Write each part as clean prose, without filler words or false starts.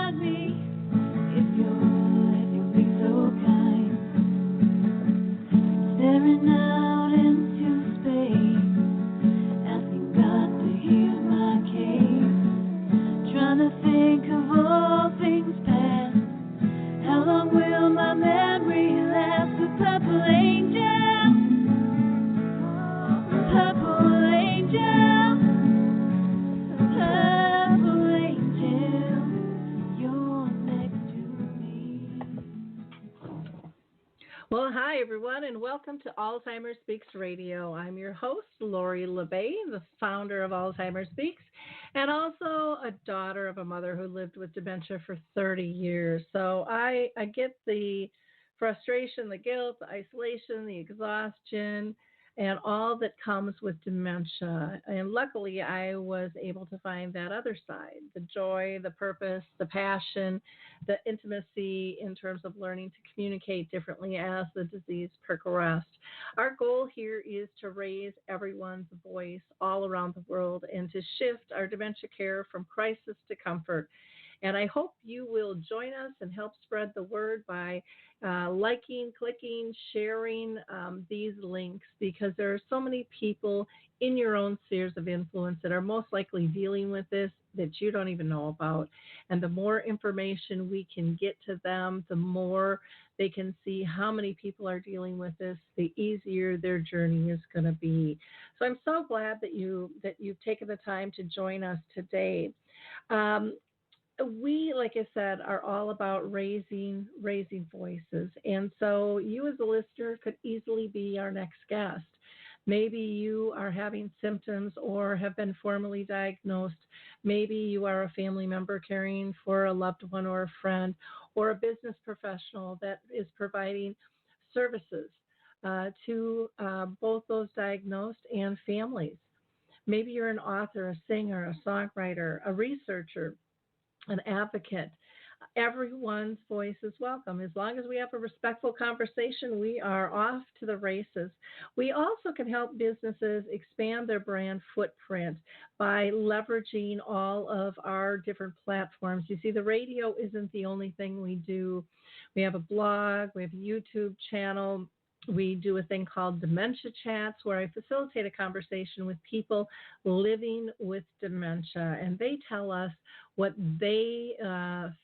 guide me. If you'll be so kind. Staring out into space, asking God to hear my case. Trying to think of all things past. How long will my memory last? The purple angel, the purple angel, the purple angel, you're next to me. Well, hi, everyone, and welcome to Alzheimer Speaks Radio. I'm your host, Lori La Bey, the founder of Alzheimer Speaks, and also a daughter of a mother who lived with dementia for 30 years. So I get the frustration, the guilt, the isolation, the exhaustion, and all that comes with dementia. And luckily, I was able to find that other side, the joy, the purpose, the passion, the intimacy in terms of learning to communicate differently as the disease progressed. Our goal here is to raise everyone's voice all around the world and to shift our dementia care from crisis to comfort. And I hope you will join us and help spread the word by liking, clicking, sharing these links, because there are so many people in your own spheres of influence that are most likely dealing with this that you don't even know about. And the more information we can get to them, the more they can see how many people are dealing with this, the easier their journey is going to be. So I'm so glad that you've taken the time to join us today. We, like I said, are all about raising voices. And so you as a listener could easily be our next guest. Maybe you are having symptoms or have been formally diagnosed. Maybe you are a family member caring for a loved one or a friend, or a business professional that is providing services to both those diagnosed and families. Maybe you're an author, a singer, a songwriter, a researcher, an advocate. Everyone's voice is welcome. As long as we have a respectful conversation, we are off to the races. We also can help businesses expand their brand footprint by leveraging all of our different platforms. You see, the radio isn't the only thing we do. We have a blog, we have a YouTube channel. We do a thing called Dementia Chats, where I facilitate a conversation with people living with dementia, and they tell us what they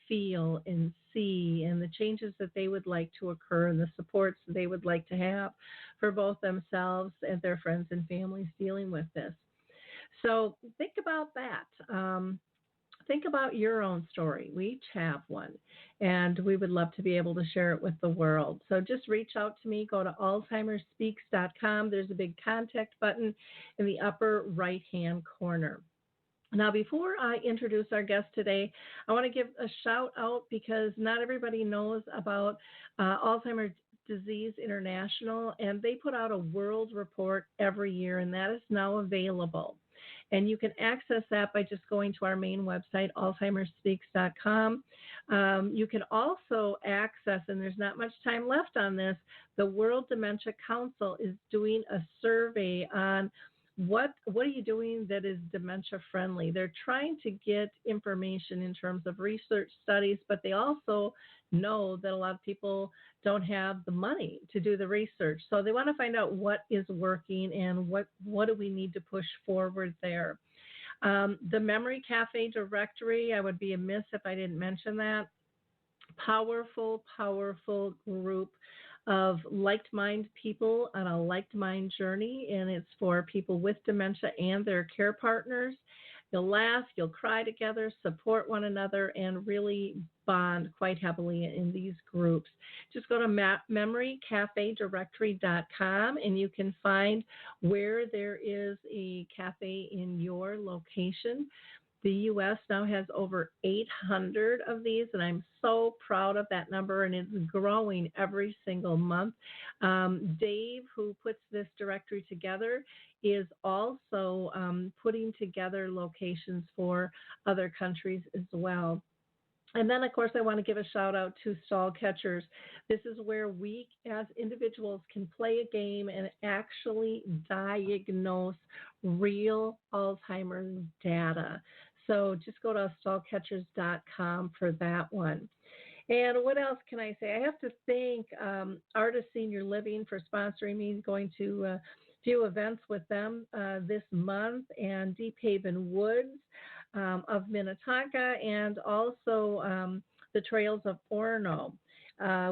feel and see and the changes that they would like to occur and the supports they would like to have for both themselves and their friends and families dealing with this. So think about that. Think about your own story. We each have one, and we would love to be able to share it with the world. So just reach out to me. Go to alzheimerspeaks.com. There's a big contact button in the upper right-hand corner. Now, before I introduce our guest today, I want to give a shout out because not everybody knows about Alzheimer's Disease International, and they put out a world report every year, and that is now available. And you can access that by just going to our main website, alzheimerspeaks.com. You can also access, and there's not much time left on this, the World Dementia Council is doing a survey on what are you doing that is dementia friendly. They're trying to get information in terms of research studies, but they also know that a lot of people don't have the money to do the research. So they want to find out what is working and what do we need to push forward there. The Memory Cafe directory, I would be amiss if I didn't mention that. Powerful group of like-minded people on a like-mind journey, and it's for people with dementia and their care partners. You'll laugh, you'll cry together, support one another, and really bond quite heavily in these groups. Just go to memorycafedirectory.com, and you can find where there is a cafe in your location. The U.S. now has over 800 of these, and I'm so proud of that number, and it's growing every single month. Dave, who puts this directory together, is also putting together locations for other countries as well. And then, of course, I want to give a shout out to Stall Catchers. This is where we as individuals can play a game and actually diagnose real Alzheimer's data. So just go to stallcatchers.com for that one. And what else can I say? I have to thank Artist Senior Living for sponsoring me, going to a few events with them this month, and Deep Haven Woods of Minnetonka, and also the Trails of Orono.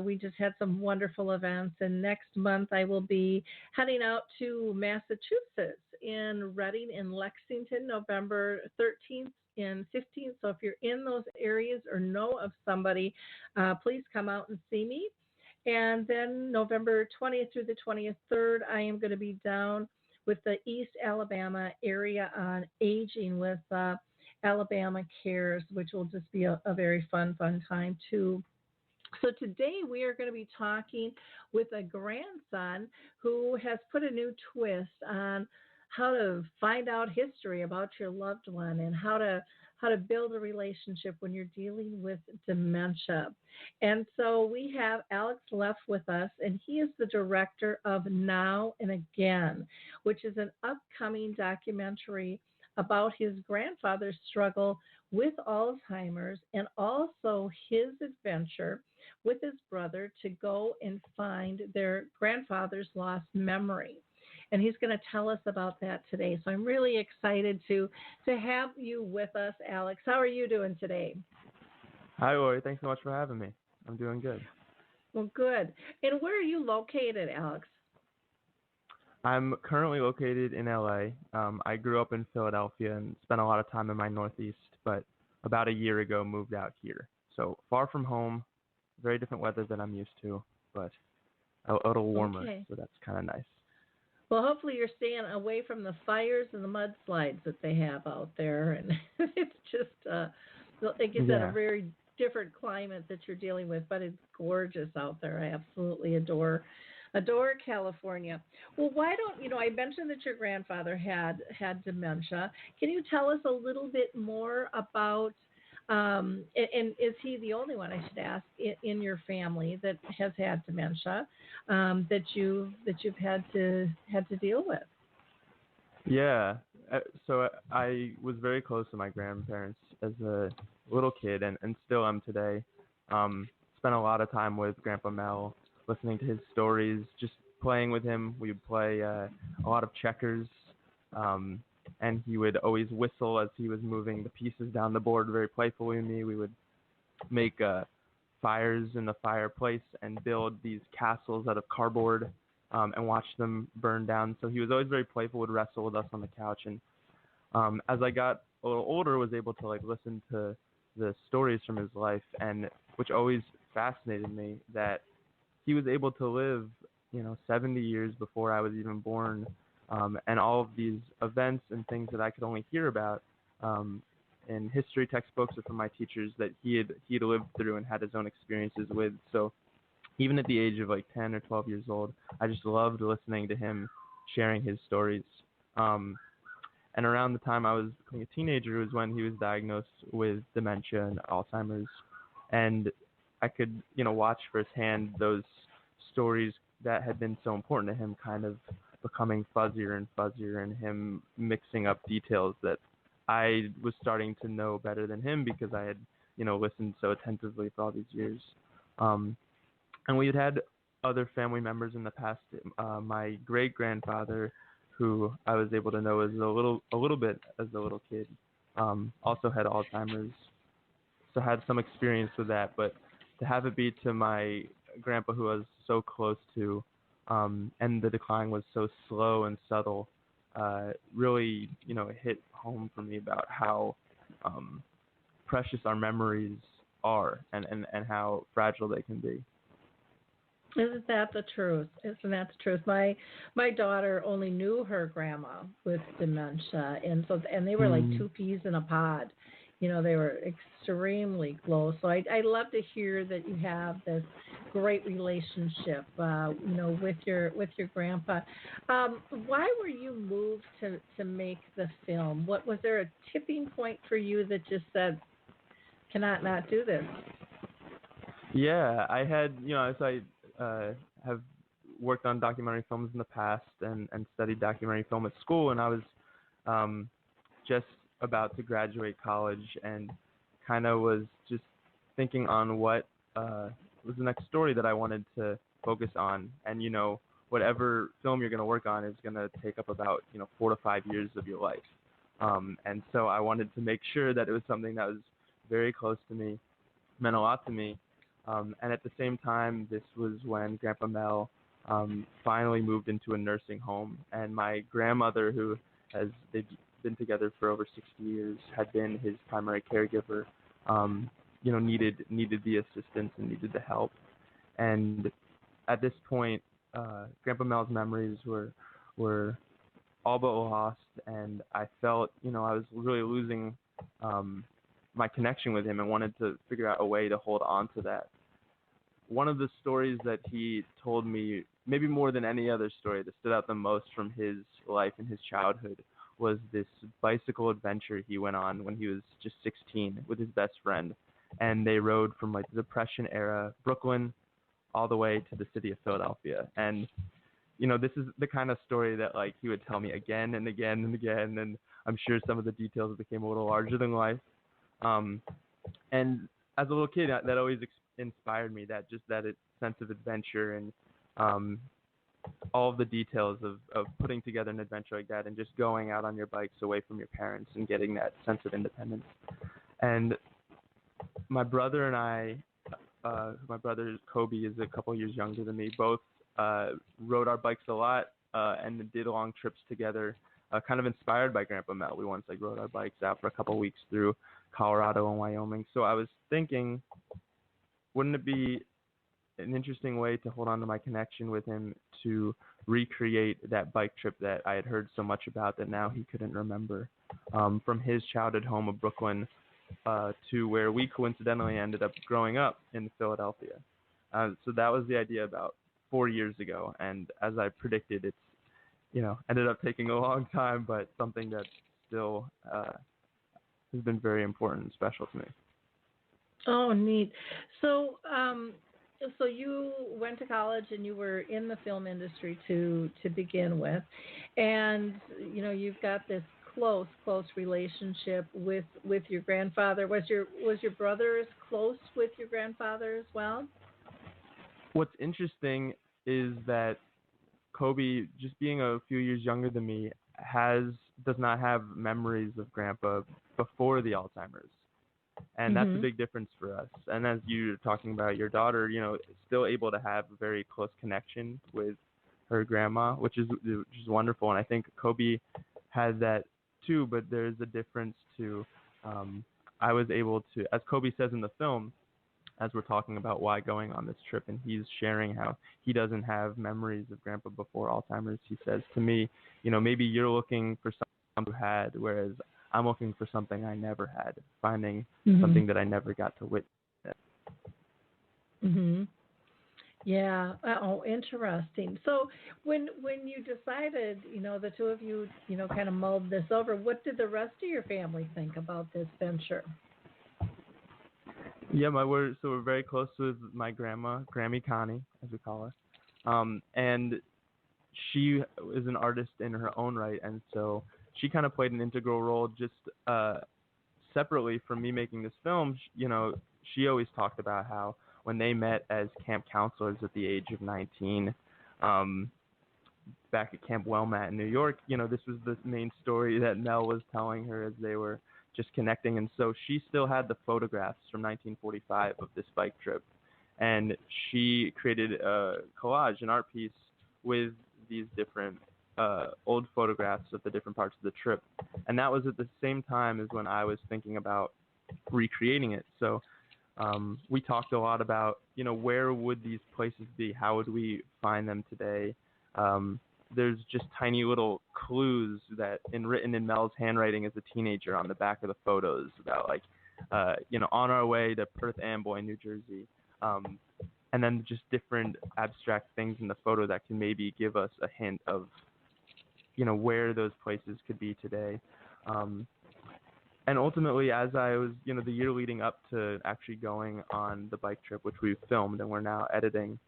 We just had some wonderful events, and next month I will be heading out to Massachusetts in Reading and Lexington, November 13th and 15th. So if you're in those areas or know of somebody, please come out and see me. And then November 20th through the 23rd, I am going to be down with the East Alabama area on aging with Alabama Cares, which will just be a very fun time too. So today we are going to be talking with a grandson who has put a new twist on how to find out history about your loved one and how to build a relationship when you're dealing with dementia. And so we have Alex Leff with us, and he is the director of Now and Again, which is an upcoming documentary about his grandfather's struggle with Alzheimer's and also his adventure with his brother to go and find their grandfather's lost memory. And he's going to tell us about that today. So I'm really excited to have you with us, Alex. How are you doing today? Hi, Lori. Thanks so much for having me. I'm doing good. Well, good. And where are you located, Alex? I'm currently located in LA. I grew up in Philadelphia and spent a lot of time in my Northeast, but about a year ago moved out here. So far from home, very different weather than I'm used to, but a little warmer, okay. So that's kind of nice. Well, hopefully you're staying away from the fires and the mudslides that they have out there. And it's just, like you said, a very different climate that you're dealing with, but it's gorgeous out there. I absolutely adore California. Well, why don't, I mentioned that your grandfather had dementia. Can you tell us a little bit more about, and is he the only one, I should ask, in your family that has had dementia that you've had to deal with? Yeah. So I was very close to my grandparents as a little kid and still am today. Spent a lot of time with Grandpa Mel, listening to his stories, just playing with him. We would play a lot of checkers, and he would always whistle as he was moving the pieces down the board very playfully with me. We would make fires in the fireplace and build these castles out of cardboard and watch them burn down. So he was always very playful, would wrestle with us on the couch. And as I got a little older, was able to listen to the stories from his life, and which always fascinated me, that he was able to live, 70 years before I was even born, and all of these events and things that I could only hear about in history textbooks or from my teachers that he had lived through and had his own experiences with. So even at the age of 10 or 12 years old, I just loved listening to him sharing his stories. And around the time I was becoming a teenager was when he was diagnosed with dementia and Alzheimer's, and I could, watch firsthand those stories that had been so important to him kind of becoming fuzzier and fuzzier, and him mixing up details that I was starting to know better than him because I had, listened so attentively for all these years. And we had other family members in the past. My great-grandfather, who I was able to know as a little bit as a little kid, also had Alzheimer's, so had some experience with that. But to have it be to my grandpa, who I was so close to, and the decline was so slow and subtle, really, hit home for me about how precious our memories are and how fragile they can be. Isn't that the truth? My daughter only knew her grandma with dementia, and they were like two peas in a pod. They were extremely close. So I love to hear that you have this great relationship, with your grandpa. Why were you moved to make the film? What was there a tipping point for you that just said, cannot not do this? Yeah, I had, as I have worked on documentary films in the past and studied documentary film at school, and I was just about to graduate college and kind of was just thinking on what was the next story that I wanted to focus on. And, whatever film you're going to work on is going to take up about, 4 to 5 years of your life. And so I wanted to make sure that it was something that was very close to me, meant a lot to me. And at the same time, this was when Grandpa Mel finally moved into a nursing home. And my grandmother, they've been together for over 60 years, had been his primary caregiver, needed the assistance and needed the help. And at this point, Grandpa Mel's memories were all but lost, and I felt, I was really losing my connection with him and wanted to figure out a way to hold on to that. One of the stories that he told me, maybe more than any other story that stood out the most from his life and his childhood, was this bicycle adventure he went on when he was just 16 with his best friend. And they rode from the Depression era Brooklyn all the way to the city of Philadelphia. And, this is the kind of story that he would tell me again and again and again. And I'm sure some of the details became a little larger than life. And as a little kid, that always inspired me, that sense of adventure and all of the details of putting together an adventure like that and just going out on your bikes away from your parents and getting that sense of independence. And my brother and I, my brother Kobe is a couple years younger than me, both rode our bikes a lot and did long trips together, kind of inspired by Grandpa Mel. We once rode our bikes out for a couple weeks through Colorado and Wyoming. So I was thinking, wouldn't it be an interesting way to hold on to my connection with him to recreate that bike trip that I had heard so much about that now he couldn't remember, from his childhood home of Brooklyn to where we coincidentally ended up growing up in Philadelphia. So that was the idea about 4 years ago, and as I predicted, it's ended up taking a long time, but something that still has been very important and special to me. Oh, neat. So, so you went to college and you were in the film industry to begin with, and you've got this close relationship with your grandfather. Was your brother as close with your grandfather as well? What's interesting is that Kobe, just being a few years younger than me, does not have memories of Grandpa before the Alzheimer's. And that's a big difference for us. And as you're talking about your daughter, still able to have a very close connection with her grandma, which is wonderful. And I think Kobe has that too, but there's a difference to, I was able to, as Kobe says in the film, as we're talking about why going on this trip, and he's sharing how he doesn't have memories of Grandpa before Alzheimer's, he says to me, maybe you're looking for something you had, whereas I'm looking for something I never had, finding something that I never got to witness. Yeah. Oh, interesting. So when you decided, the two of you, kind of mulled this over, what did the rest of your family think about this venture? Yeah, we're very close with my grandma, Grammy Connie, as we call her. And she is an artist in her own right, and so she kind of played an integral role just separately from me making this film. She always talked about how when they met as camp counselors at the age of 19, back at Camp Wellmat in New York, this was the main story that Mel was telling her as they were just connecting. And so she still had the photographs from 1945 of this bike trip. And she created a collage, an art piece with these different old photographs of the different parts of the trip. And that was at the same time as when I was thinking about recreating it. So we talked a lot about, where would these places be? How would we find them today? There's just tiny little clues that written in Mel's handwriting as a teenager on the back of the photos about on our way to Perth Amboy, New Jersey. And then just different abstract things in the photo that can maybe give us a hint of, where those places could be today. And ultimately, as I was, the year leading up to actually going on the bike trip, which we filmed and we're now editing,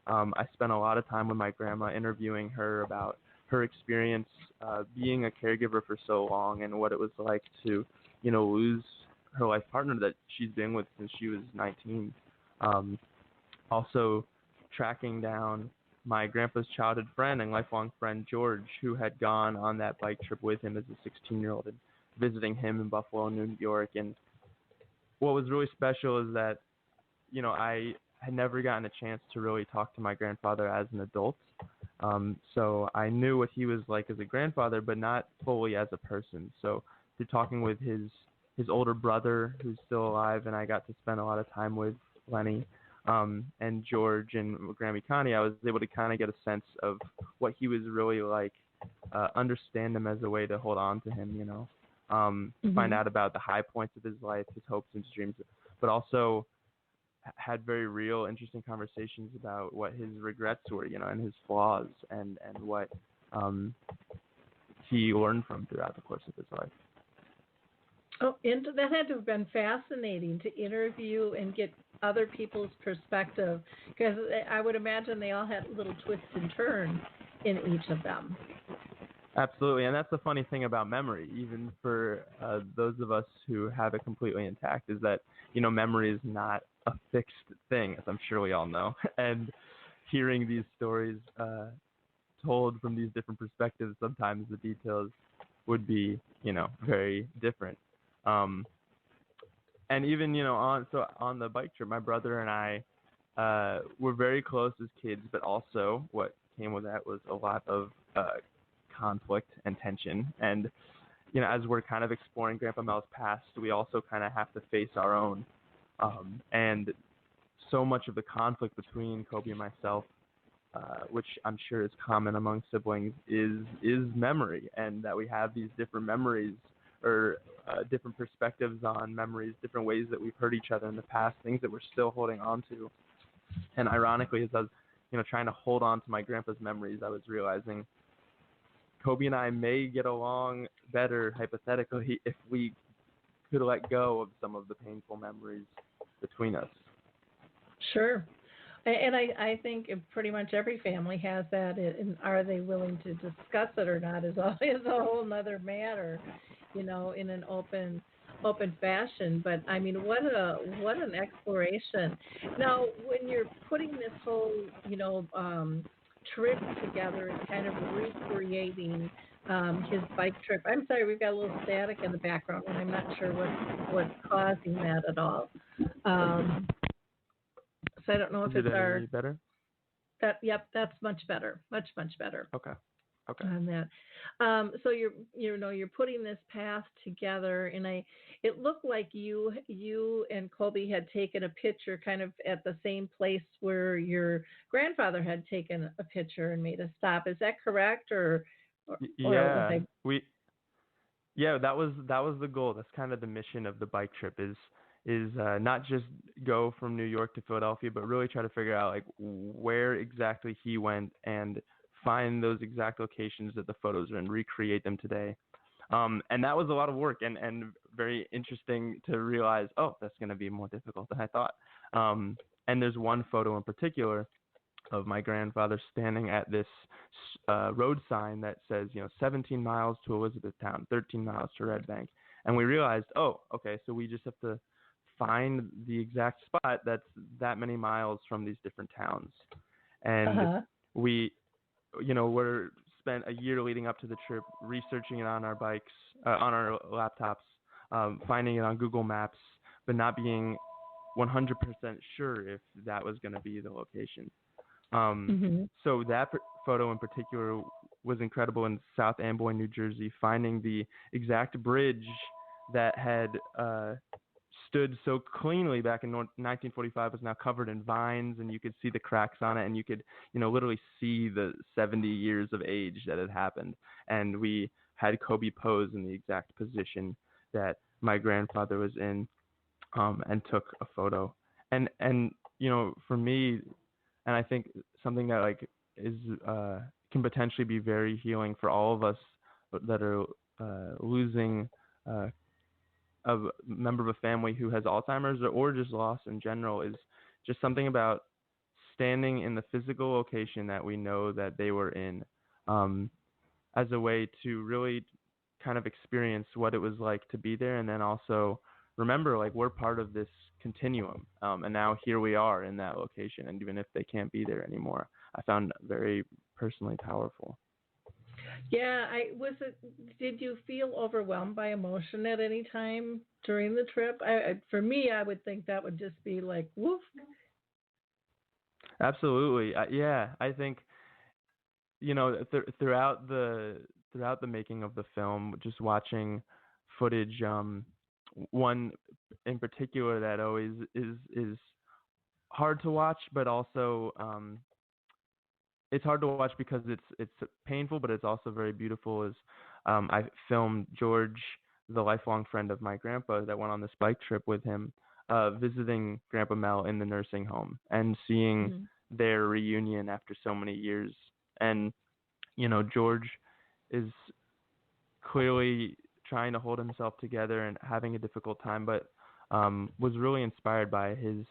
I spent a lot of time with my grandma interviewing her about her experience being a caregiver for so long and what it was like to, lose her life partner that she's been with since she was 19. Also tracking down my grandpa's childhood friend and lifelong friend, George, who had gone on that bike trip with him as a 16-year-old and visiting him in Buffalo, New York. And what was really special is that, I had never gotten a chance to really talk to my grandfather as an adult. So I knew what he was like as a grandfather, but not fully as a person. So through talking with his older brother, who's still alive, and I got to spend a lot of time with Lenny, and George and Grammy Connie, I was able to kind of get a sense of what he was really like, understand him as a way to hold on to him, find out about the high points of his life, his hopes and his dreams, but also had very real, interesting conversations about what his regrets were, and his flaws, and what he learned from throughout the course of his life. Oh, and that had to have been fascinating to interview and get other people's perspective, because I would imagine they all had little twists and turns in each of them. Absolutely, and that's the funny thing about memory, even for those of us who have it completely intact, is that, memory is not a fixed thing, as I'm sure we all know. And hearing these stories told from these different perspectives, sometimes the details would be, very different. And even, on the bike trip, my brother and I were very close as kids, but also what came with that was a lot of conflict and tension. And, as we're kind of exploring Grandpa Mel's past, we also kind of have to face our own. And so much of the conflict between Kobe and myself, which I'm sure is common among siblings, is memory, and that we have these different memories or different perspectives on memories, different ways that we've hurt each other in the past, things that we're still holding on to. And ironically, as I was, trying to hold on to my grandpa's memories, I was realizing Kobe and I may get along better, hypothetically, if we could let go of some of the painful memories between us. Sure. And I think pretty much every family has that, and are they willing to discuss it or not is always a whole other matter, in an open fashion. But I mean, what an exploration. Now, when you're putting this whole, trip together and kind of recreating his bike trip. I'm sorry, we've got a little static in the background, and I'm not sure what's causing that at all. So I don't know if it's our. Any better? Yep, that's much better. Much better. Okay. On that. So you're putting this path together, and it looked like you and Colby had taken a picture kind of at the same place where your grandfather had taken a picture and made a stop. Is that correct, or yeah, that was the goal. That's kind of the mission of the bike trip is not just go from New York to Philadelphia, but really try to figure out like where exactly he went and find those exact locations that the photos are in, recreate them today. And that was a lot of work and very interesting to realize, that's going to be more difficult than I thought. And there's one photo in particular of my grandfather standing at this road sign that says, 17 miles to Elizabethtown, 13 miles to Red Bank. And we realized, okay, so we just have to find the exact spot that's that many miles from these different towns. And we're spent a year leading up to the trip researching it on our bikes, on our laptops, finding it on Google Maps, but not being 100% sure if that was going to be the location. So that photo in particular was incredible in South Amboy, New Jersey, finding the exact bridge that had stood so cleanly back in 1945 was now covered in vines, and you could see the cracks on it, and you could, literally see the 70 years of age that had happened. And we had Kobe pose in the exact position that my grandfather was in, and took a photo. And for me, and I think something that like is can potentially be very healing for all of us that are losing a member of a family who has Alzheimer's or just loss in general, is just something about standing in the physical location that we know that they were in, as a way to really kind of experience what it was like to be there, and then also remember, like, we're part of this continuum, and now here we are in that location, and even if they can't be there anymore, I found very personally powerful. Yeah, did you feel overwhelmed by emotion at any time during the trip? For me, I would think that would just be like, woof. Absolutely. Yeah, I think, throughout the making of the film, just watching footage, one in particular that always is hard to watch, but also it's hard to watch because it's painful, but it's also very beautiful. Is I filmed George, the lifelong friend of my grandpa that went on this bike trip with him, visiting Grandpa Mel in the nursing home and seeing their reunion after so many years. And George is clearly trying to hold himself together and having a difficult time, but was really inspired by his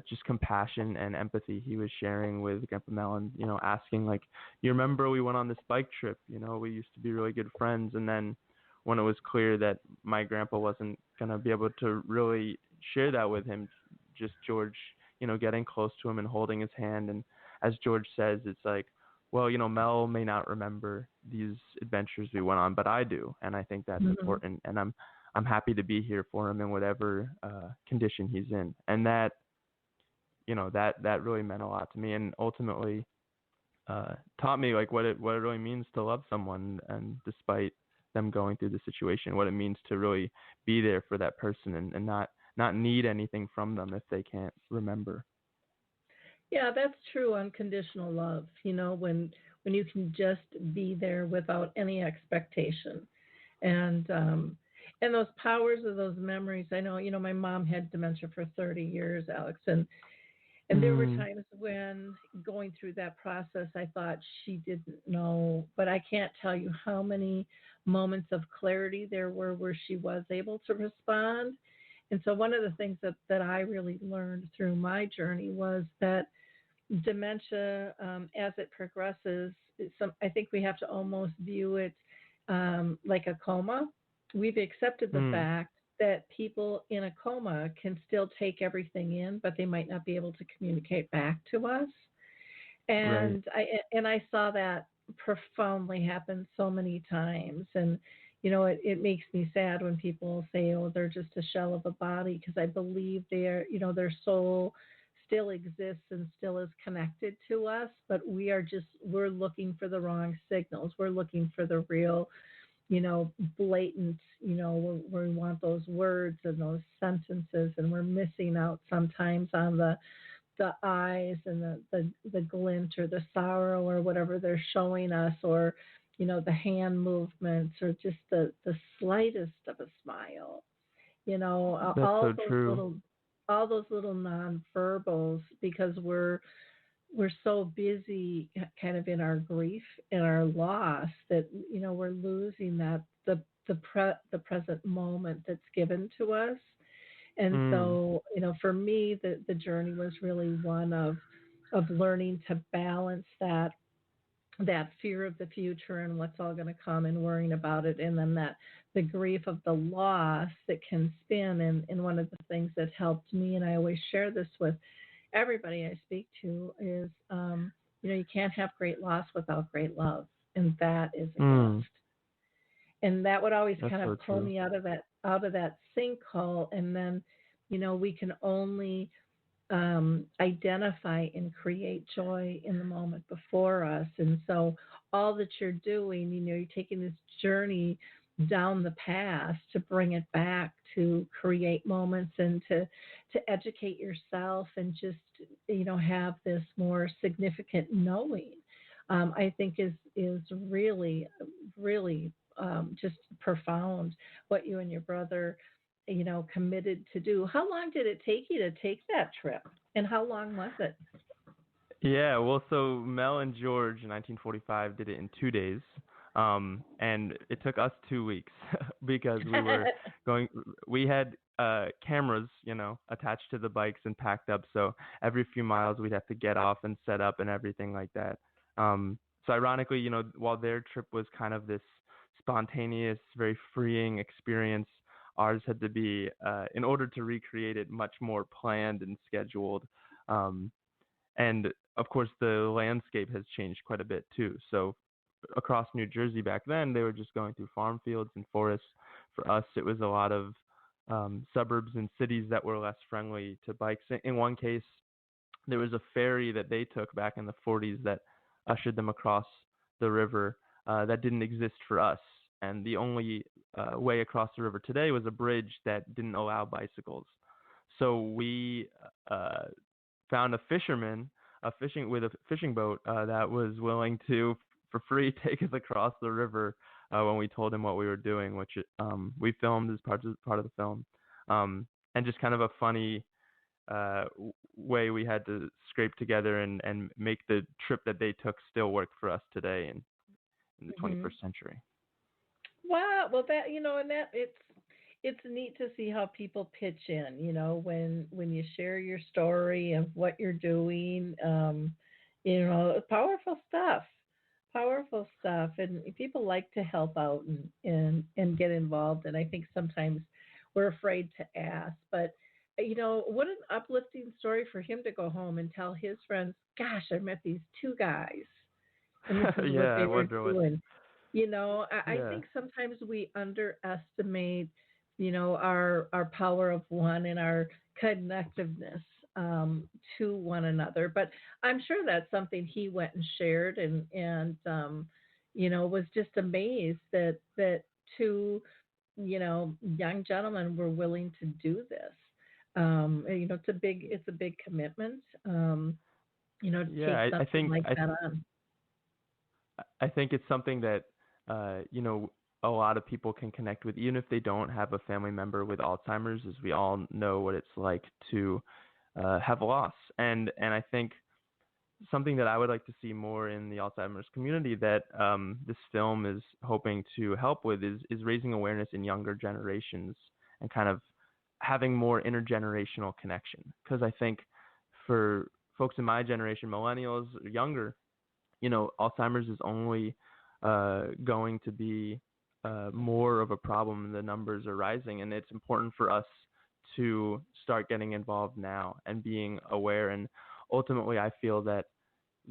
just compassion and empathy he was sharing with Grandpa Mel, and asking, like, you remember we went on this bike trip, we used to be really good friends, and then when it was clear that my grandpa wasn't going to be able to really share that with him, just George getting close to him and holding his hand, and as George says, it's like, well, Mel may not remember these adventures we went on, but I do, and I think that's important, and I'm happy to be here for him in whatever condition he's in, and that that really meant a lot to me, and ultimately taught me, like, what it really means to love someone, and despite them going through the situation, what it means to really be there for that person, and not need anything from them if they can't remember. Yeah, that's true unconditional love. When you can just be there without any expectation, and those powers of those memories. I know, my mom had dementia for 30 years, Alex, and there were times when going through that process, I thought she didn't know, but I can't tell you how many moments of clarity there were where she was able to respond. And so one of the things that I really learned through my journey was that dementia, as it progresses, I think we have to almost view it like a coma. We've accepted the fact that people in a coma can still take everything in, but they might not be able to communicate back to us. And I saw that profoundly happen so many times. And it makes me sad when people say, "Oh, they're just a shell of a body," because I believe their soul still exists and still is connected to us, but we're looking for the wrong signals. We're looking for the real, blatant, where we want those words and those sentences, and we're missing out sometimes on the eyes and the glint or the sorrow or whatever they're showing us, or, the hand movements, or just the slightest of a smile, That's all so those true. all those little nonverbals, because we're so busy kind of in our grief and our loss that we're losing that the present moment that's given to us. And so for me the journey was really one of learning to balance that fear of the future and what's all going to come and worrying about it, and then that the grief of the loss that can spin. And one of the things that helped me, and I always share this with everybody I speak to, is you can't have great loss without great love, and that is a gift. And that would always That's kind of so pull true. me out of that sinkhole. And then we can only identify and create joy in the moment before us. And so all that you're doing, you're taking this journey down the past to bring it back, to create moments and to educate yourself, and just have this more significant knowing. I think is really just profound what you and your brother committed to do. How long did it take you to take that trip, and how long was it? Yeah, well, so Mel and George in 1945 did it in 2 days, and it took us 2 weeks because we had cameras, attached to the bikes and packed up. So every few miles we'd have to get off and set up and everything like that. So ironically, while their trip was kind of this spontaneous, very freeing experience, ours had to be, in order to recreate it, much more planned and scheduled. And of course, the landscape has changed quite a bit too. So across New Jersey back then, they were just going through farm fields and forests. For us, it was a lot of suburbs and cities that were less friendly to bikes. In one case, there was a ferry that they took back in the 40s that ushered them across the river that didn't exist for us. And the only way across the river today was a bridge that didn't allow bicycles. So we found a fisherman with a fishing boat that was willing to, for free, take us across the river when we told him what we were doing, which we filmed as part of the film. And just kind of a funny way we had to scrape together and make the trip that they took still work for us today in the 21st century. Wow. Well, that, and that it's neat to see how people pitch in, when you share your story of what you're doing, powerful stuff, and people like to help out and get involved. And I think sometimes we're afraid to ask, but what an uplifting story for him to go home and tell his friends, gosh, I met these two guys. And this is what they were doing. I think sometimes we underestimate, our power of one and our connectiveness to one another. But I'm sure that's something he went and shared and was just amazed that two, young gentlemen were willing to do this. It's a big commitment, to take something like that on. I think it's something that, a lot of people can connect with, even if they don't have a family member with Alzheimer's, as we all know what it's like to have loss. And I think something that I would like to see more in the Alzheimer's community that this film is hoping to help with is raising awareness in younger generations and kind of having more intergenerational connection. Because I think for folks in my generation, millennials, younger, Alzheimer's is only going to be more of a problem, and the numbers are rising. And it's important for us to start getting involved now and being aware. And ultimately, I feel that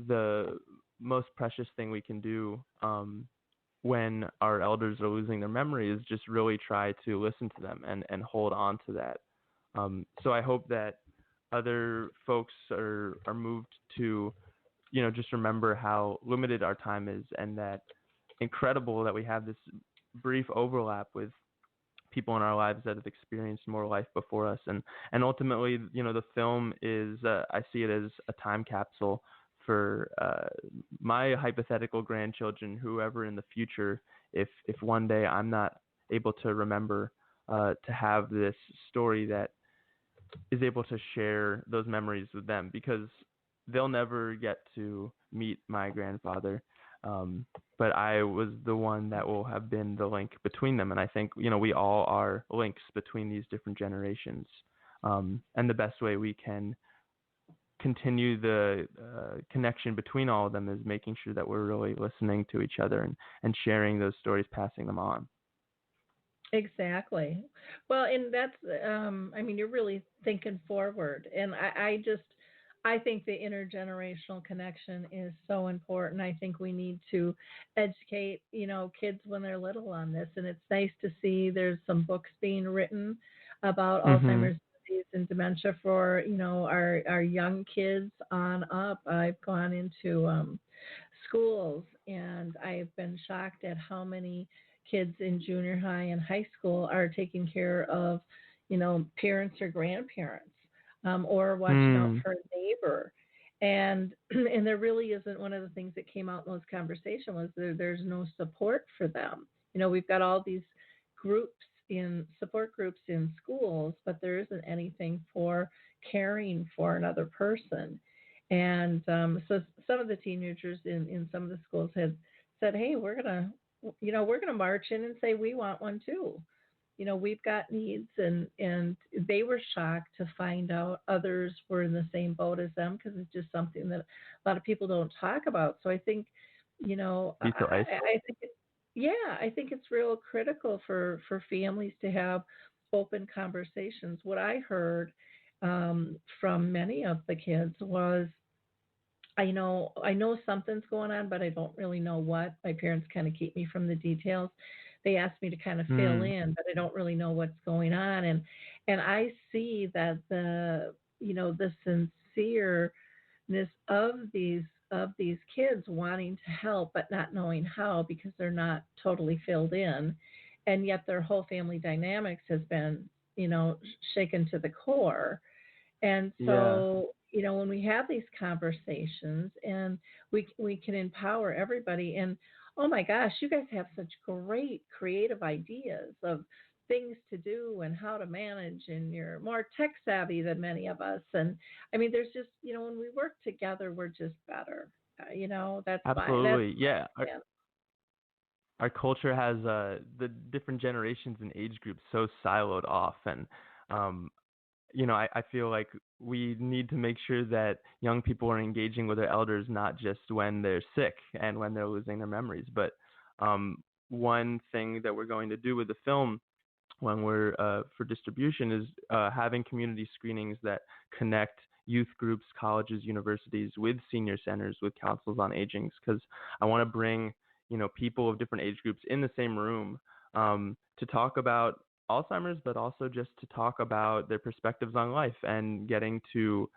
the most precious thing we can do when our elders are losing their memory is just really try to listen to them and hold on to that. So I hope that other folks are moved to, just remember how limited our time is, and that incredible that we have this brief overlap with people in our lives that have experienced more life before us. And ultimately, the film is, I see it as a time capsule for my hypothetical grandchildren, whoever in the future, if one day I'm not able to remember, to have this story that is able to share those memories with them, because they'll never get to meet my grandfather. But I was the one that will have been the link between them. And I think, we all are links between these different generations. And the best way we can continue the connection between all of them is making sure that we're really listening to each other and sharing those stories, passing them on. Exactly. Well, and that's, you're really thinking forward. And I think the intergenerational connection is so important. I think we need to educate, kids when they're little on this. And it's nice to see there's some books being written about Alzheimer's disease and dementia for, our young kids on up. I've gone into schools, and I've been shocked at how many kids in junior high and high school are taking care of, parents or grandparents. Or watching out for a neighbor. And there really isn't, one of the things that came out in those conversations was there's no support for them. We've got all these support groups in schools, but there isn't anything for caring for another person. And so some of the teenagers in some of the schools had said, hey, we're going to march in and say we want one too. We've got needs, and they were shocked to find out others were in the same boat as them, because it's just something that a lot of people don't talk about. So I think, I, Be so I think yeah, I think it's real critical for families to have open conversations. What I heard from many of the kids was, I know something's going on, but I don't really know what. My parents kind of keep me from the details. They ask me to kind of fill Mm, in, but I don't really know what's going on. And I see that the sincereness of these kids wanting to help but not knowing how because they're not totally filled in, and yet their whole family dynamics has been shaken to the core. And yeah, so, when we have these conversations and we can empower everybody, and oh my gosh, you guys have such great creative ideas of things to do and how to manage, and you're more tech savvy than many of us. And I mean, there's just, when we work together, we're just better. That's absolutely. my Yeah, stand. our culture has the different generations and age groups so siloed off, and um, I feel like we need to make sure that young people are engaging with their elders not just when they're sick and when they're losing their memories, but um, one thing that we're going to do with the film when we're for distribution is having community screenings that connect youth groups, colleges, universities with senior centers, with councils on aging, because I want to bring people of different age groups in the same room to talk about Alzheimer's, but also just to talk about their perspectives on life and getting to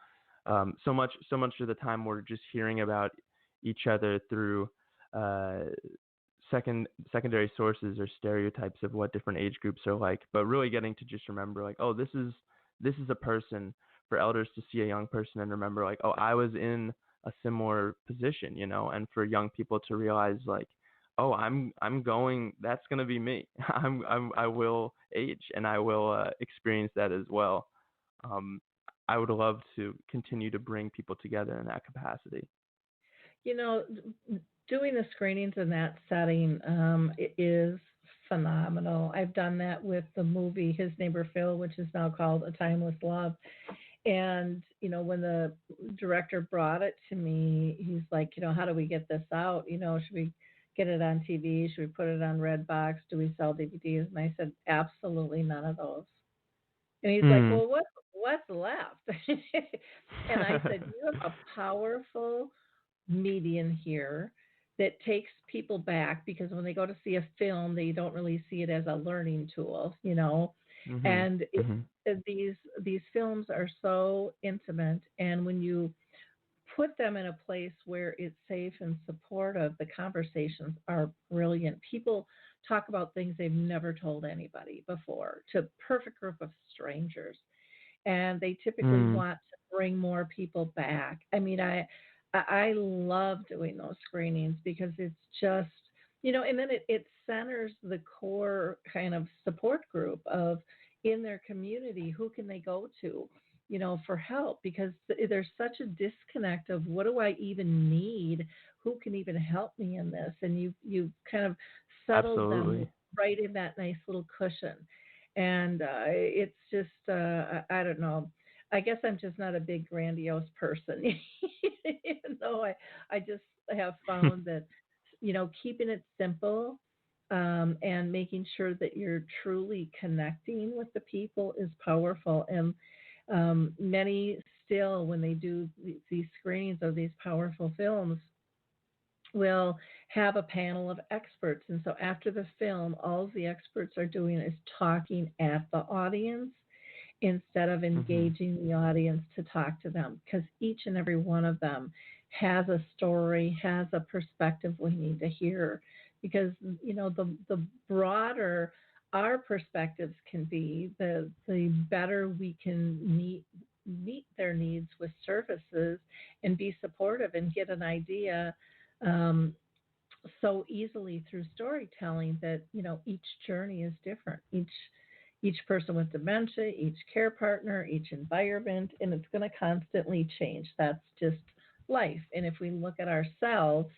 so much of the time we're just hearing about each other through uh, secondary sources or stereotypes of what different age groups are like, but really getting to just remember like, oh, this is a person, for elders to see a young person and remember like, oh, I was in a similar position, and for young people to realize like, oh, I'm going, that's going to be me. I will age and I will experience that as well. Um, I would love to continue to bring people together in that capacity. You know, doing the screenings in that setting is phenomenal. I've done that with the movie His Neighbor Phil, which is now called A Timeless Love. And, when the director brought it to me, he's like, how do we get this out? Should we get it on TV? Should we put it on Redbox? Do we sell DVDs? And I said, absolutely none of those. And he's like, Mm. well, what's left? And I said, you have a powerful median here that takes people back, because when they go to see a film, they don't really see it as a learning tool. Mhm. And Mhm. these films are so intimate, and when you put them in a place where it's safe and supportive, the conversations are brilliant. People talk about things they've never told anybody before to a perfect group of strangers, and they typically Mm. want to bring more people back. I mean, I love doing those screenings because it's just, and then it centers the core kind of support group of, in their community, who can they go to, for help, because there's such a disconnect of, what do I even need? Who can even help me in this? And you kind of settled them Absolutely. right in that nice little cushion. And it's just, I don't know. I guess I'm just not a big grandiose person. Even though I just have found that, keeping it simple, and making sure that you're truly connecting with the people is powerful. And many still, when they do these screenings of these powerful films, will have a panel of experts. And so after the film, all the experts are doing is talking at the audience instead of Mhm. engaging the audience to talk to them, because each and every one of them has a story, has a perspective we need to hear. Because the broader our perspectives can be, the better we can meet their needs with services and be supportive and get an idea, um, so easily through storytelling, that each journey is different, each person with dementia, each care partner, each environment, and it's going to constantly change. That's just life. And if we look at ourselves,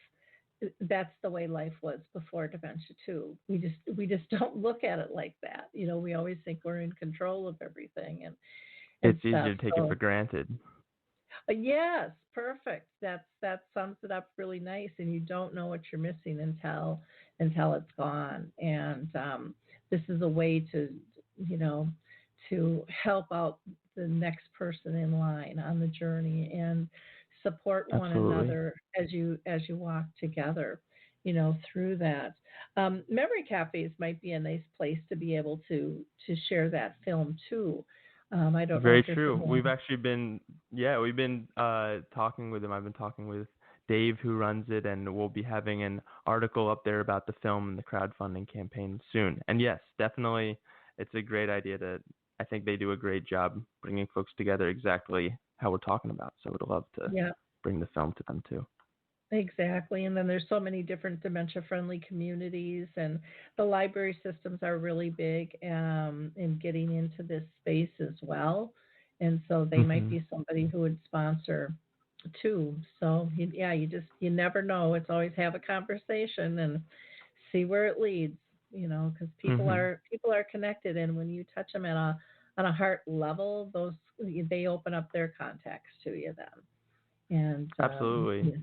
that's the way life was before dementia too. We just don't look at it like that. We always think we're in control of everything and It's easy stuff. to take it So, for granted. Yes, perfect. That sums it up really nice, and you don't know what you're missing until it's gone. And this is a way to, you know, to help out the next person in line on the journey and support one Absolutely. another as you walk together, through that. Memory cafes might be a nice place to be able to share that film too. I don't know Very if you're true. familiar. We've actually been, yeah, we've been talking with him. I've been talking with Dave, who runs it, and we'll be having an article up there about the film and the crowdfunding campaign soon. And yes, definitely, it's a great idea to. I think they do a great job bringing folks together exactly how we're talking about. So I would love to Yeah. bring the film to them too. Exactly. And then there's so many different dementia friendly communities, and the library systems are really big in getting into this space as well. And so they might Hmm. be somebody who would sponsor too. So, yeah, you never know. It's always have a conversation and see where it leads, because Hmm. people are connected. And when you touch them on a heart level, they open up their contacts to you then. And, Absolutely. yeah.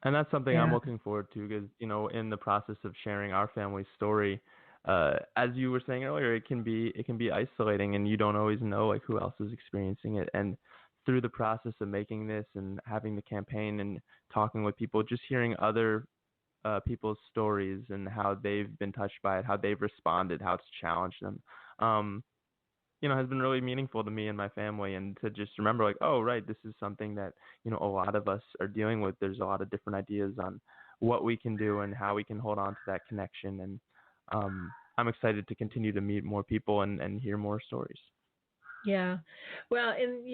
And that's something I'm Yeah. looking forward to because, in the process of sharing our family story, as you were saying earlier, it can be isolating and you don't always know like who else is experiencing it. And through the process of making this and having the campaign and talking with people, just hearing other people's stories and how they've been touched by it, how they've responded, how it's challenged them. Um, has been really meaningful to me and my family, and to just remember like, oh, right, this is something that, a lot of us are dealing with. There's a lot of different ideas on what we can do and how we can hold on to that connection. And I'm excited to continue to meet more people and hear more stories. Yeah. Well, and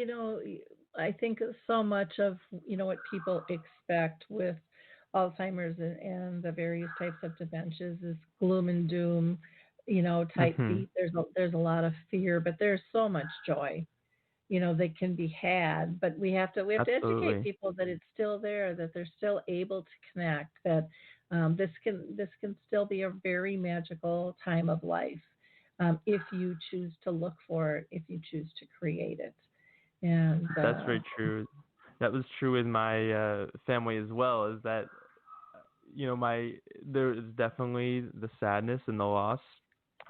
I think so much of what people expect with Alzheimer's and the various types of dementias is gloom and doom, type Hmm. beat. There's a lot of fear, but there's so much joy, that can be had. But we have to educate Absolutely. people that it's still there, that they're still able to connect, that this can still be a very magical time of life, if you choose to look for it, if you choose to create it. And That's very true. That was true with my family as well. Is that my there is definitely the sadness and the loss,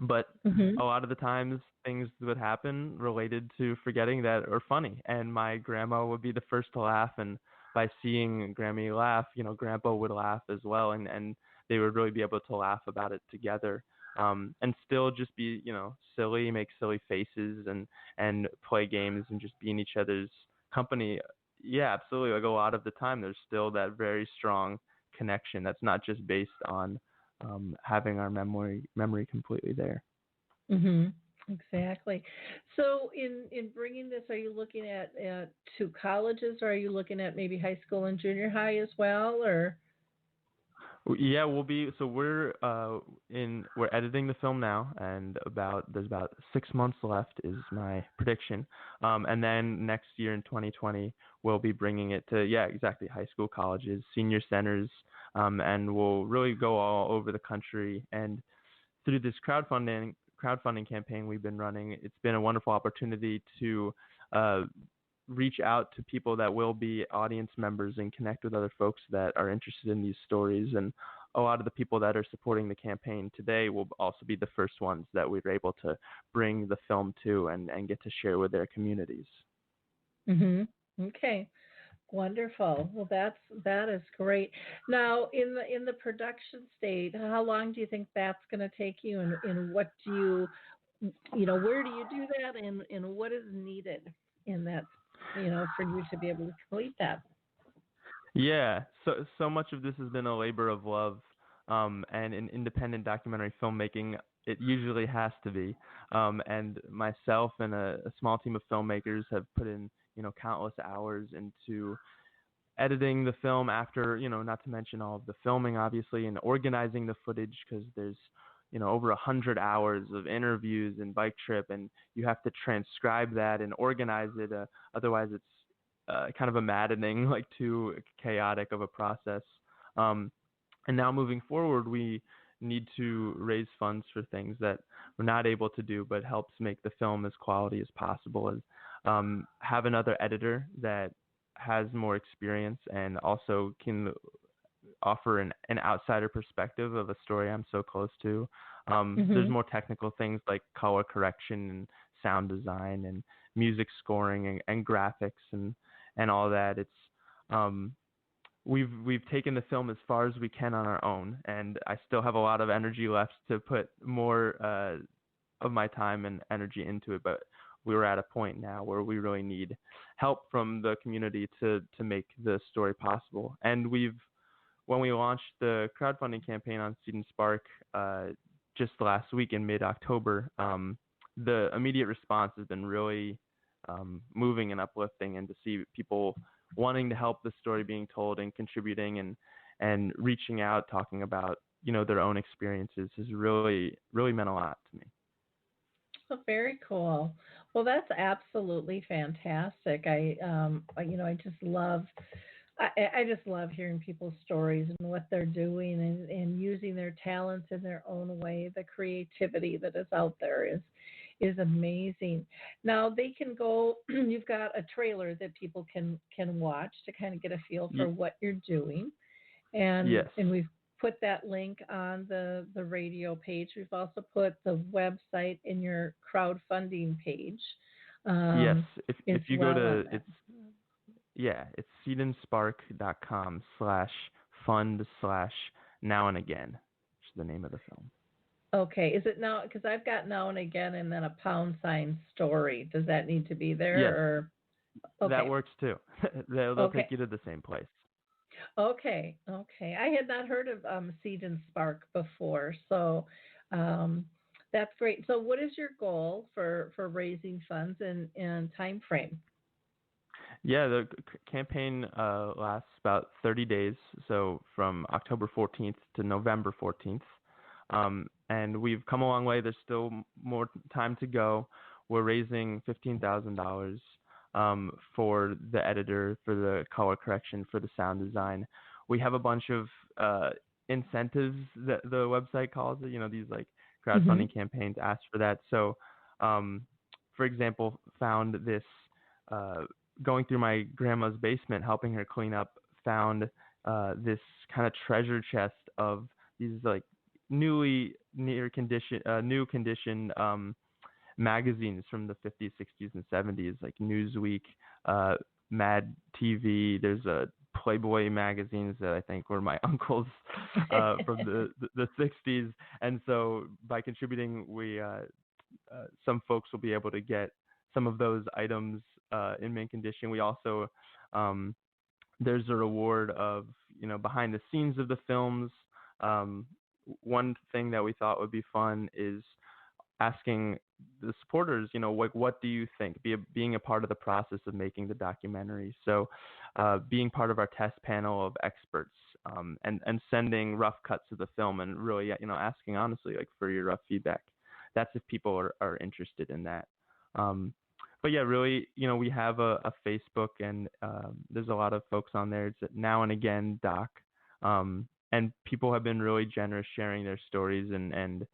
but mhm. a lot of the times things would happen related to forgetting that are funny, and my grandma would be the first to laugh, and by seeing Grammy laugh, Grandpa would laugh as well, and they would really be able to laugh about it together. And still just be, silly, make silly faces and play games and just be in each other's company. Yeah, absolutely. Like a lot of the time, there's still that very strong connection that's not just based on having our memory completely there. Mhm. Exactly. So in bringing this, are you looking at two colleges, or are you looking at maybe high school and junior high as well, or? Yeah, we'll be. So we're editing the film now, and there's about 6 months left is my prediction. And then next year in 2020, we'll be bringing it to, yeah, exactly, high school, colleges, senior centers, and we'll really go all over the country. And through this crowdfunding campaign we've been running, it's been a wonderful opportunity to uh, reach out to people that will be audience members and connect with other folks that are interested in these stories. And a lot of the people that are supporting the campaign today will also be the first ones that we were able to bring the film to and get to share with their communities. Mhm. Okay. Wonderful. Well, that is great. Now, in the production state, how long do you think that's going to take you, and what do where do you do that, and what is needed in that, for you to be able to complete that? Yeah, so much of this has been a labor of love, and in independent documentary filmmaking, it usually has to be. And myself and a small team of filmmakers have put in, countless hours into editing the film after, not to mention all of the filming, obviously, and organizing the footage because there's, over 100 hours of interviews and bike trip, and you have to transcribe that and organize it. Otherwise, it's kind of a maddening, like too chaotic of a process. Um, and now moving forward, we need to raise funds for things that we're not able to do, but helps make the film as quality as possible. As have another editor that has more experience and also can offer an outsider perspective of a story I'm so close to. There's more technical things like color correction and sound design and music scoring and graphics and all that. It's we've taken the film as far as we can on our own, and I still have a lot of energy left to put more of my time and energy into it. But we're at a point now where we really need help from the community to make the story possible. And when we launched the crowdfunding campaign on Seed and Spark just last week in mid-October, the immediate response has been really moving and uplifting, and to see people wanting to help the story being told and contributing and reaching out, talking about their own experiences has really meant a lot to me. Oh, very cool. Well, that's absolutely fantastic. I just love hearing people's stories and what they're doing and using their talents in their own way. The creativity that is out there is amazing. Now they can go. You've got a trailer that people can watch to kind of get a feel for what you're doing, and yes. and we've put that link on the radio page. We've also put the website in your crowdfunding page. Yes, if you go to it's seedandspark.com/fund/now and again, which is the name of the film. Okay, is it now? Because I've got now and again and then a # story. Does that need to be there? Yes, or? Okay. That works too. They'll take you to the same place. Okay. I had not heard of Seed and Spark before, so that's great. So, what is your goal for raising funds and time frame? Yeah, the campaign lasts about 30 days, so from October 14th to November 14th. And we've come a long way. There's still more time to go. We're raising $15,000 for the editor, for the color correction, for the sound design. We have a bunch of incentives that the website calls it. These like crowdfunding campaigns ask for that. So, for example, found this going through my grandma's basement, helping her clean up, found this kind of treasure chest of these like new condition magazines from the 50s, 60s, and 70s, like Newsweek, Mad TV. There's a Playboy magazines that I think were my uncle's from the 60s. And so by contributing, we some folks will be able to get some of those items in mint condition. We also there's a reward of behind the scenes of the films. One thing that we thought would be fun is asking the supporters, like, what do you think? Being a part of the process of making the documentary. So being part of our test panel of experts and sending rough cuts of the film and really, asking honestly, like, for your rough feedback. That's if people are interested in that. But yeah, really, we have a Facebook, and there's a lot of folks on there. It's Now and Again Doc. And people have been really generous sharing their stories, and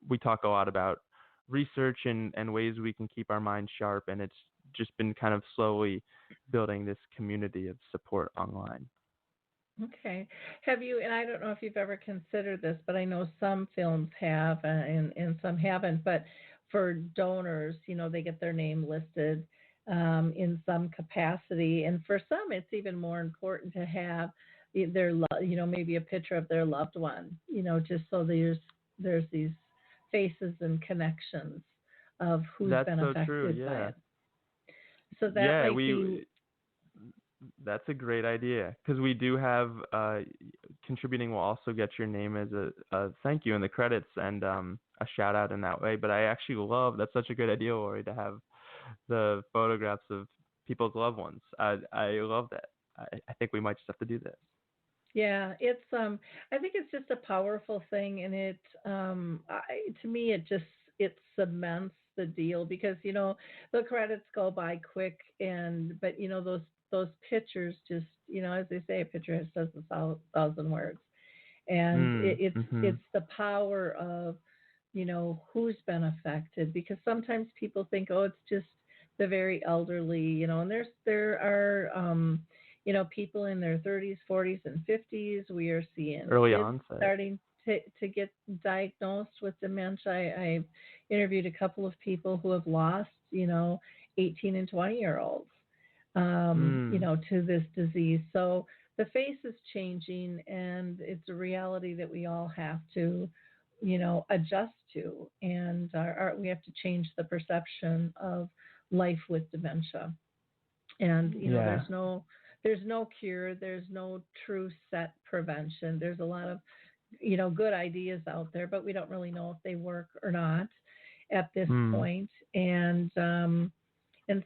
we talk a lot about research and ways we can keep our minds sharp, and it's just been kind of slowly building this community of support online. Okay. Have you, and I don't know if you've ever considered this, but I know some films have and some haven't, but for donors, they get their name listed in some capacity. And for some, it's even more important to have their, maybe a picture of their loved one, just so there's these faces and connections of who's That's been so affected true, by it. So that might be... That's a great idea, because we do have contributing will also get your name as a thank you in the credits and a shout out in that way. But I actually that's such a good idea, Lori, to have the photographs of people's loved ones. I love that. I think we might just have to do that. Yeah, it's I think it's just a powerful thing, and it to me it cements the deal, because the credits go by quick, but those pictures just, as they say, a picture says 1,000 words, and it's the power of who's been affected, because sometimes people think, oh, it's just the very elderly, and there are people in their 30s, 40s, and 50s. We are seeing Early kids onset. starting to get diagnosed with dementia. I've interviewed a couple of people who have lost, 18 and 20-year-olds, to this disease. So the face is changing, and it's a reality that we all have to, adjust to, and we have to change the perception of life with dementia. And there's no cure, there's no true set prevention. There's a lot of good ideas out there, but we don't really know if they work or not at this point. And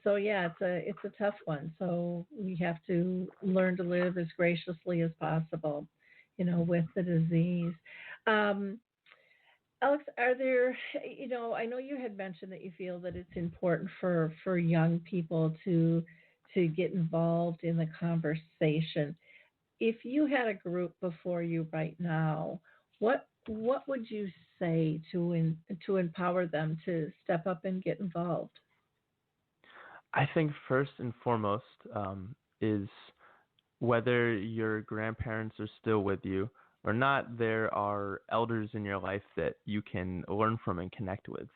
so, yeah, it's a tough one. So we have to learn to live as graciously as possible, with the disease. Alex, are there, I know you had mentioned that you feel that it's important for young people to get involved in the conversation. If you had a group before you right now, what would you say to empower them to step up and get involved? I think first and foremost is whether your grandparents are still with you or not, there are elders in your life that you can learn from and connect with.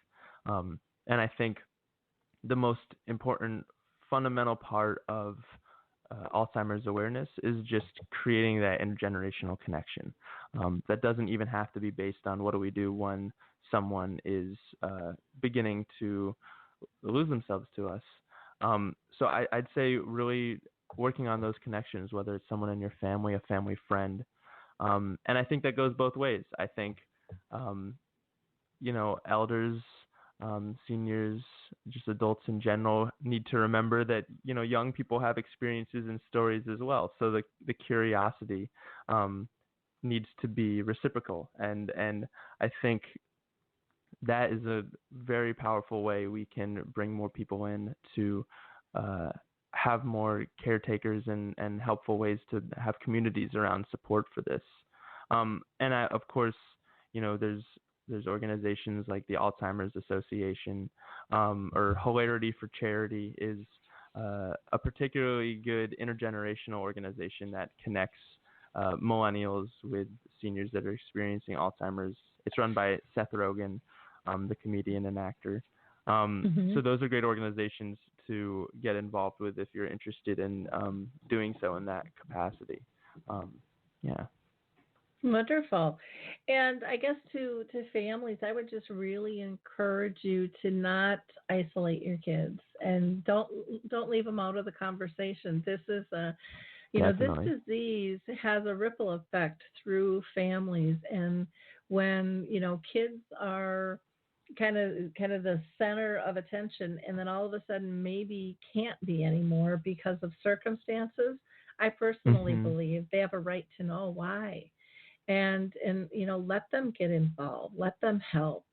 And I think the most important fundamental part of Alzheimer's awareness is just creating that intergenerational connection. That doesn't even have to be based on what do we do when someone is beginning to lose themselves to us. So I'd say really working on those connections, whether it's someone in your family, a family friend. And I think that goes both ways. I think, elders, seniors, just adults in general need to remember that, young people have experiences and stories as well. So the curiosity needs to be reciprocal. And I think that is a very powerful way we can bring more people in to have more caretakers and helpful ways to have communities around support for this. Of course, there's organizations like the Alzheimer's Association, or Hilarity for Charity is a particularly good intergenerational organization that connects millennials with seniors that are experiencing Alzheimer's. It's run by Seth Rogen, the comedian and actor. So those are great organizations to get involved with if you're interested in doing so in that capacity. Yeah. Wonderful. And I guess to families, I would just really encourage you to not isolate your kids and don't leave them out of the conversation. This is this disease has a ripple effect through families, and when kids are kind of the center of attention, and then all of a sudden maybe can't be anymore because of circumstances, I personally believe they have a right to know why. And let them get involved, let them help.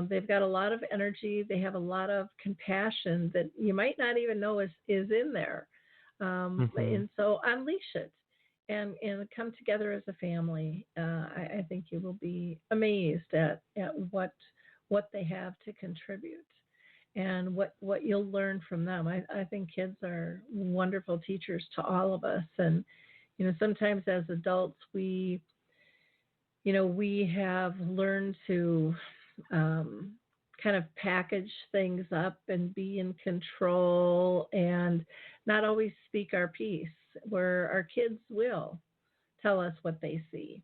They've got a lot of energy. They have a lot of compassion that you might not even know is in there. And so unleash it and come together as a family. I think you will be amazed at what they have to contribute and what you'll learn from them. I think kids are wonderful teachers to all of us. And, sometimes as adults, we have learned to kind of package things up and be in control and not always speak our piece, where our kids will tell us what they see.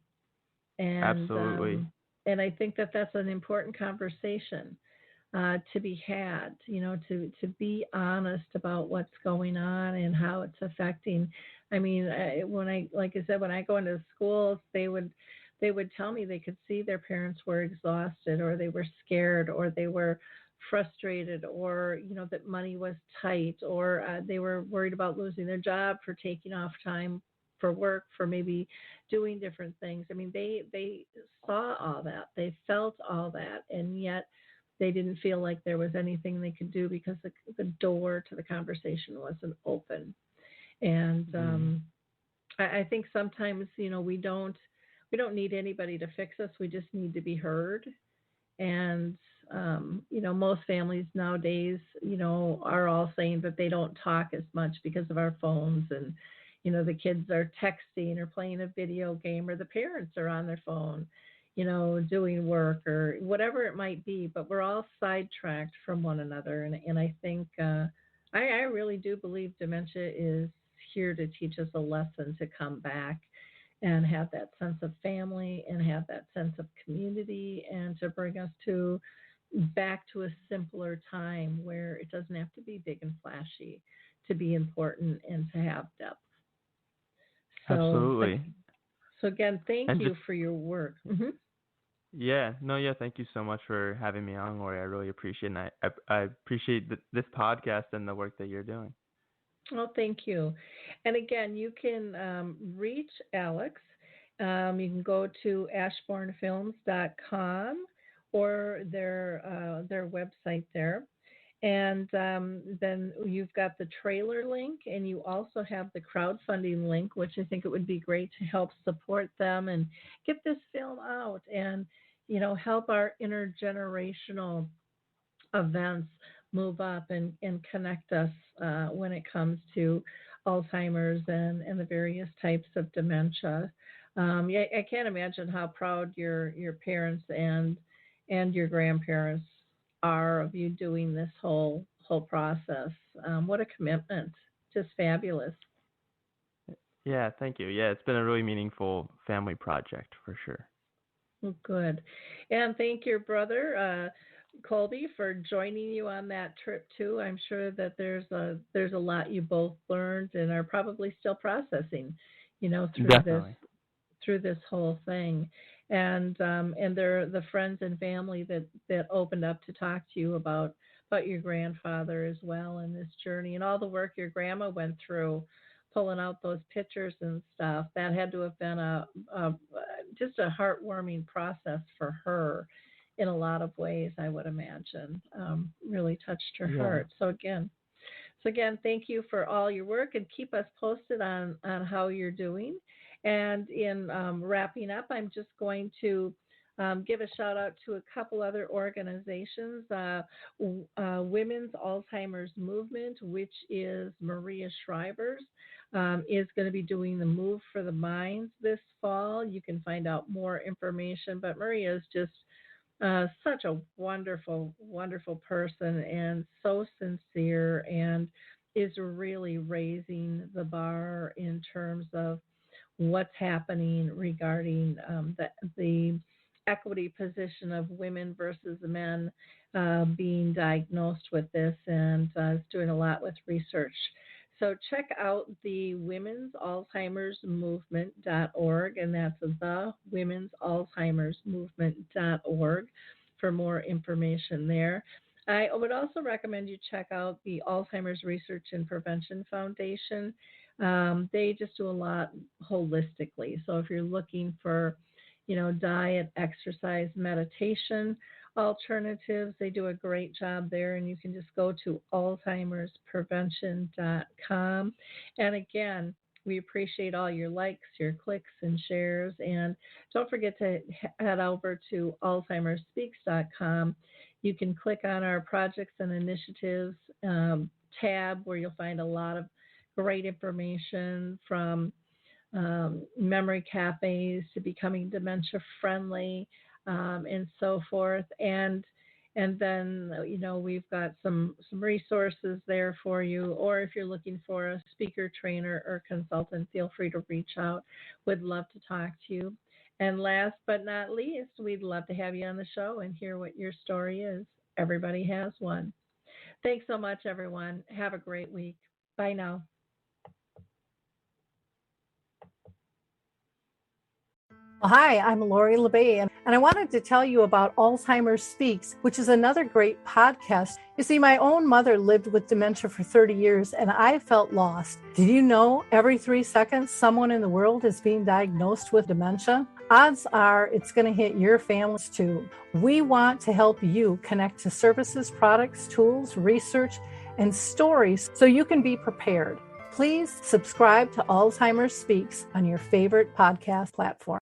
And, absolutely. And I think that that's an important conversation to be had, to be honest about what's going on and how it's affecting. I mean, when I go into schools, they would tell me they could see their parents were exhausted, or they were scared, or they were frustrated, or, that money was tight, or they were worried about losing their job for taking off time for work, for maybe doing different things. I mean, they saw all that, they felt all that, and yet they didn't feel like there was anything they could do because the door to the conversation wasn't open. And I think sometimes, we don't need anybody to fix us. We just need to be heard. And Most families nowadays, are all saying that they don't talk as much because of our phones, and, the kids are texting or playing a video game, or the parents are on their phone, doing work or whatever it might be, but we're all sidetracked from one another. And I think, I really do believe dementia is here to teach us a lesson to come back and have that sense of family and have that sense of community, and to bring us back to a simpler time where it doesn't have to be big and flashy to be important and to have depth. Absolutely. So again, thank you for your work. Mm-hmm. Yeah, thank you so much for having me on, Lori. I really appreciate it. And I appreciate this podcast and the work that you're doing. Well, thank you. And again, you can reach Alex. You can go to ashbournefilms.com or their website there. And then you've got the trailer link, and you also have the crowdfunding link, which I think it would be great to help support them and get this film out and, help our intergenerational events move up and connect us when it comes to Alzheimer's and the various types of dementia. I can't imagine how proud your parents and your grandparents are of you doing this whole process. What a commitment. Just fabulous. Yeah, thank you. Yeah, it's been a really meaningful family project for sure. Well, good. And thank your brother, Colby, for joining you on that trip too. I'm sure that there's a lot you both learned and are probably still processing, through this whole thing. And they're the friends and family that opened up to talk to you about your grandfather as well in this journey, and all the work your grandma went through, pulling out those pictures and stuff. That had to have been just a heartwarming process for her in a lot of ways, I would imagine. Really touched her heart. So again, thank you for all your work, and keep us posted on how you're doing. And in wrapping up, I'm just going to give a shout out to a couple other organizations. Women's Alzheimer's Movement, which is Maria Shriver's, is going to be doing the Move for the Minds this fall. You can find out more information, but Maria is just such a wonderful, wonderful person, and so sincere, and is really raising the bar in terms of what's happening regarding the equity position of women versus men being diagnosed with this, and is doing a lot with research. So check out the Women's Alzheimer's Movement.org, and that's the Women's Alzheimer's Movement.org for more information there. I would also recommend you check out the Alzheimer's Research and Prevention Foundation. They just do a lot holistically. So if you're looking for, diet, exercise, meditation alternatives, they do a great job there, and you can just go to alzheimersprevention.com. And again, we appreciate all your likes, your clicks, and shares. And don't forget to head over to alzheimersspeaks.com. You can click on our projects and initiatives tab, where you'll find a lot of great information, from memory cafes to becoming dementia friendly, and so forth. And then, we've got some resources there for you. Or if you're looking for a speaker, trainer, or consultant, feel free to reach out. We'd love to talk to you. And last but not least, we'd love to have you on the show and hear what your story is. Everybody has one. Thanks so much, everyone. Have a great week. Bye now. Well, hi, I'm Lori La Bey, and I wanted to tell you about Alzheimer's Speaks, which is another great podcast. You see, my own mother lived with dementia for 30 years, and I felt lost. Did you know every 3 seconds someone in the world is being diagnosed with dementia? Odds are it's going to hit your families too. We want to help you connect to services, products, tools, research, and stories so you can be prepared. Please subscribe to Alzheimer's Speaks on your favorite podcast platform.